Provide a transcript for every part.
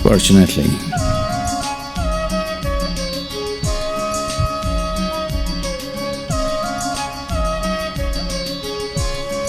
Fortunately,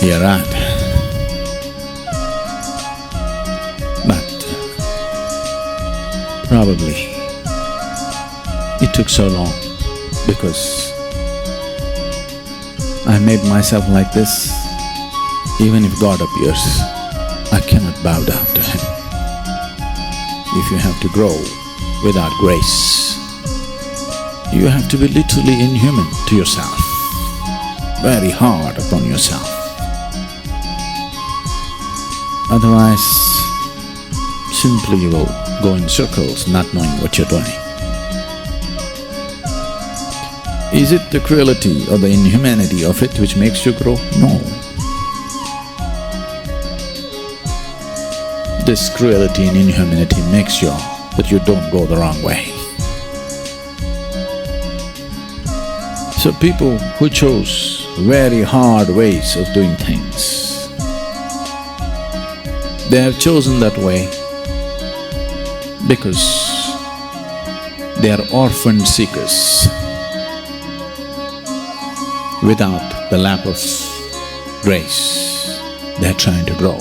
you're right. But probably it took so long because I made myself like this. Even if God appears, I cannot bow down to Him. If you have to grow without grace, you have to be literally inhuman to yourself, very hard upon yourself. Otherwise, simply you will go in circles not knowing what you're doing. Is it the cruelty or the inhumanity of it which makes you grow? No. This cruelty and inhumanity makes sure that you don't go the wrong way. So people who chose very hard ways of doing things, they have chosen that way because they are orphan seekers. Without the lap of grace, they are trying to grow.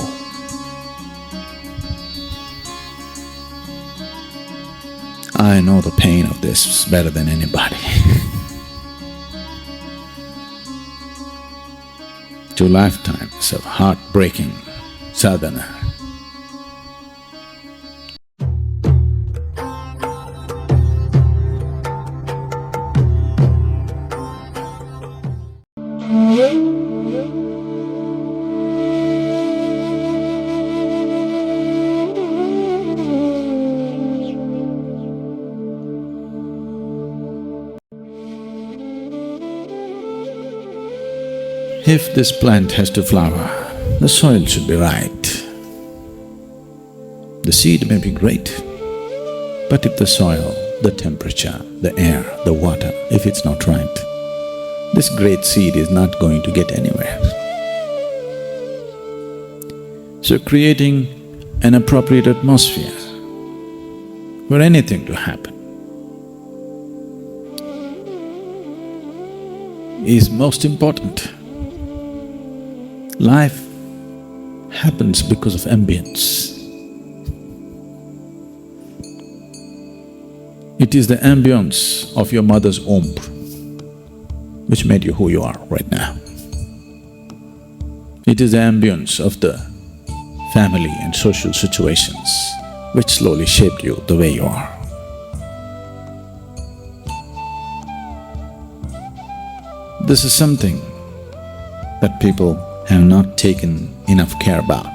I know the pain of this better than anybody. 2 lifetimes of heartbreaking sadhana. If this plant has to flower, the soil should be right. The seed may be great, but if the soil, the temperature, the air, the water, if it's not right, this great seed is not going to get anywhere. So creating an appropriate atmosphere for anything to happen is most important. Life happens because of ambience. It is the ambience of your mother's womb which made you who you are right now. It is the ambience of the family and social situations which slowly shaped you the way you are. This is something that people have not taken enough care about.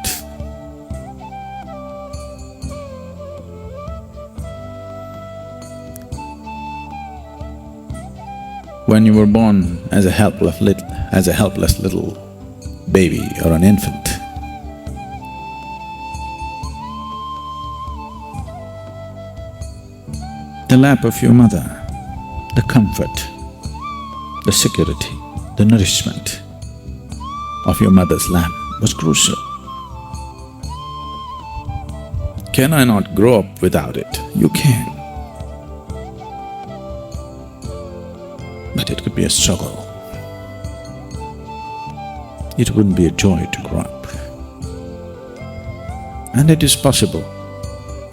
When you were born as a helpless little baby or an infant, the lap of your mother, the comfort, the security, the nourishment of your mother's lap was crucial. Can I not grow up without it? You can. But it could be a struggle. It wouldn't be a joy to grow up. And it is possible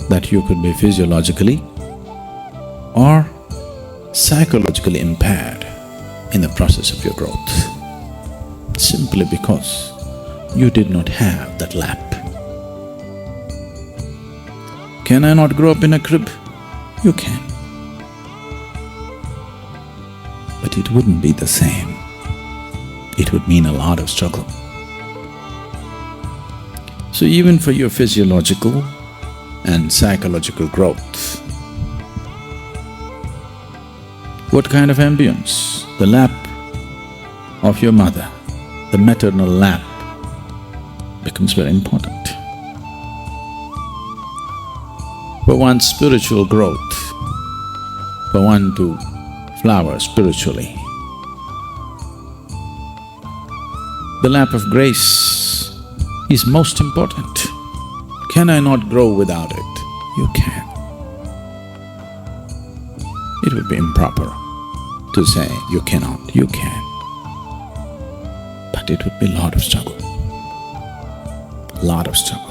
that you could be physiologically or psychologically impaired in the process of your growth, simply because you did not have that lap. Can I not grow up in a crib? You can. But it wouldn't be the same. It would mean a lot of struggle. So even for your physiological and psychological growth, what kind of ambience? The lap of your mother, the maternal lap, becomes very important. For one's spiritual growth, for one to flower spiritually, the lap of grace is most important. Can I not grow without it? You can. It would be improper to say you cannot, you can. But it would be a lot of struggle, lot of struggle.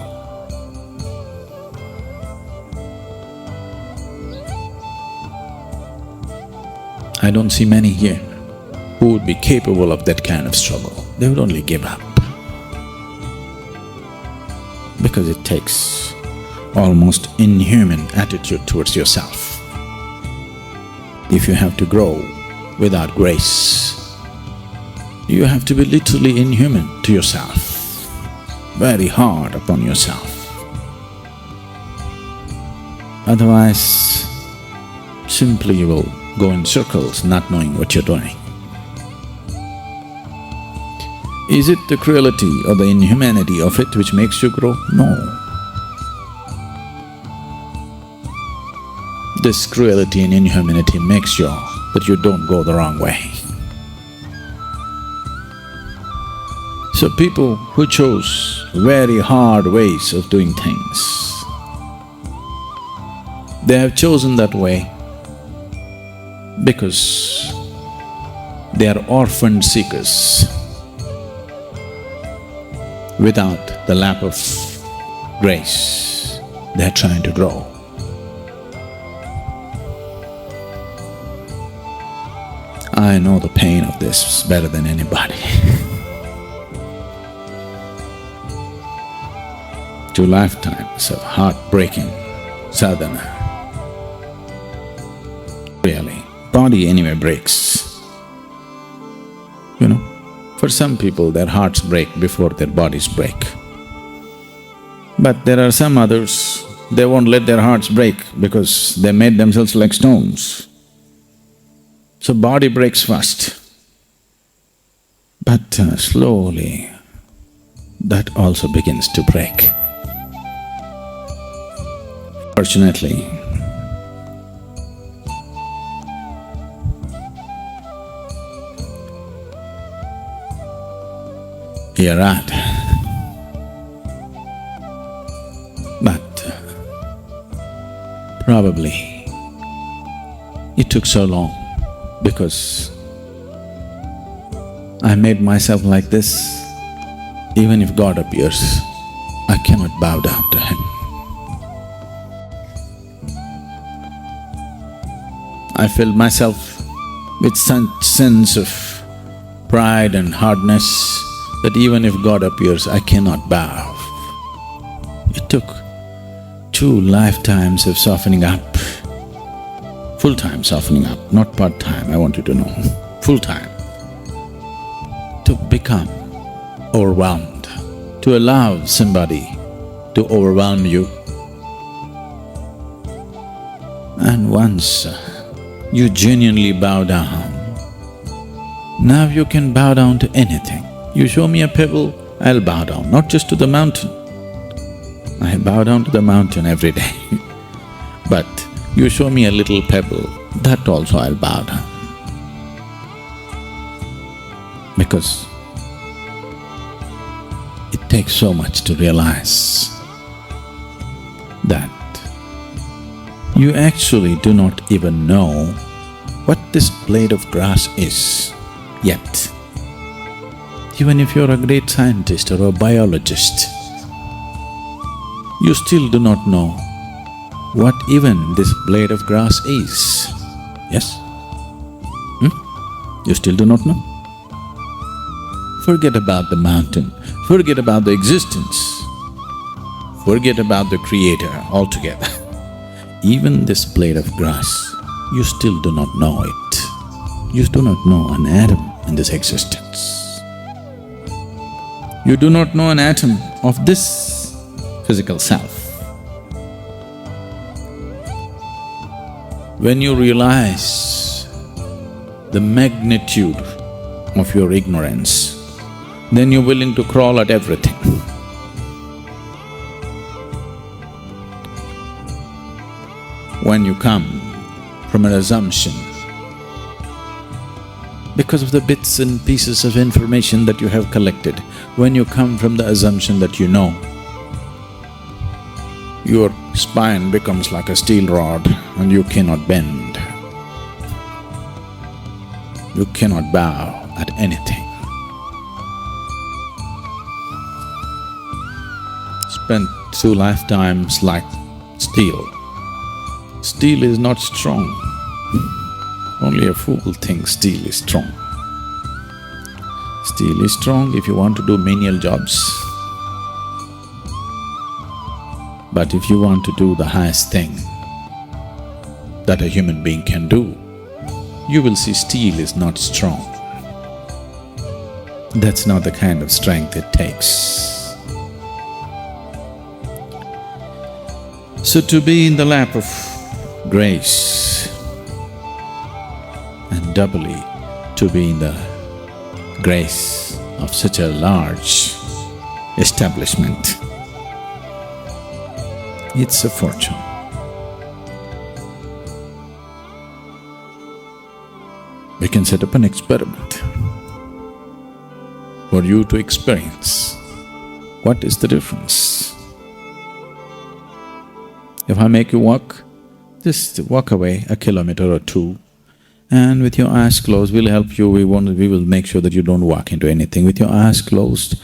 I don't see many here who would be capable of that kind of struggle. They would only give up. Because it takes almost inhuman attitude towards yourself. If you have to grow without grace, you have to be literally inhuman to yourself, very hard upon yourself. Otherwise, simply you will go in circles not knowing what you're doing. Is it the cruelty or the inhumanity of it which makes you grow? No. This cruelty and inhumanity makes sure that you don't go the wrong way. So people who chose very hard ways of doing things, they have chosen that way because they are orphan seekers. Without the lap of grace, they are trying to grow. I know the pain of this better than anybody. 2 lifetimes of heartbreaking sadhana. Really, body anyway breaks. You know, for some people their hearts break before their bodies break. But there are some others, they won't let their hearts break because they made themselves like stones. So body breaks first. But slowly, that also begins to break. Fortunately, you're right. But probably it took so long because I made myself like this. Even if God appears, I cannot bow down to Him. I filled myself with such sense of pride and hardness that even if God appears, I cannot bow. It took 2 lifetimes of softening up, full-time softening up, not part-time, I want you to know, full-time, to become overwhelmed, to allow somebody to overwhelm you. And once you genuinely bow down, now you can bow down to anything. You show me a pebble, I'll bow down, not just to the mountain. I bow down to the mountain every day. But you show me a little pebble, that also I'll bow down. Because it takes so much to realize that you actually do not even know what this blade of grass is yet. Even if you're a great scientist or a biologist, you still do not know what even this blade of grass is. Yes? You still do not know? Forget about the mountain, forget about the existence, forget about the Creator altogether. Even this blade of grass, you still do not know it. You do not know an atom in this existence. You do not know an atom of this physical self. When you realize the magnitude of your ignorance, then you're willing to crawl at everything. When you come from an assumption, because of the bits and pieces of information that you have collected, when you come from the assumption that you know your spine becomes like a steel rod and you cannot bend. You cannot bow at anything. Spent 2 lifetimes like steel. Steel is not strong. Only a fool thinks steel is strong. Steel is strong if you want to do menial jobs. But if you want to do the highest thing that a human being can do, you will see steel is not strong. That's not the kind of strength it takes. So to be in the lap of grace, and doubly to be in the grace of such a large establishment, it's a fortune. We can set up an experiment for you to experience what is the difference. If I make you walk, just walk away a kilometer or 2, and with your eyes closed, we'll help you, we will make sure that you don't walk into anything. With your eyes closed,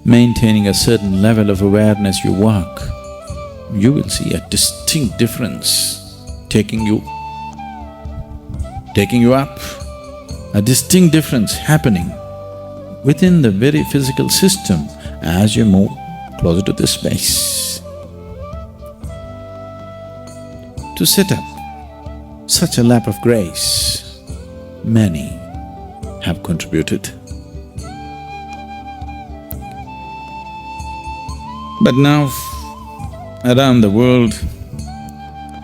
maintaining a certain level of awareness, you walk, you will see a distinct difference taking you up, a distinct difference happening within the very physical system as you move closer to this space. To set up such a lap of grace, many have contributed. But now, around the world,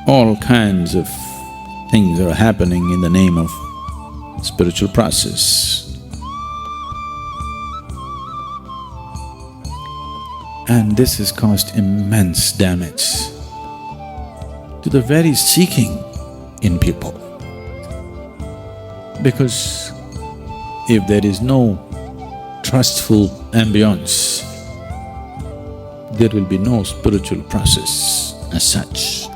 all kinds of things are happening in the name of spiritual process. And this has caused immense damage to the very seeking in people. Because if there is no trustful ambience, there will be no spiritual process as such.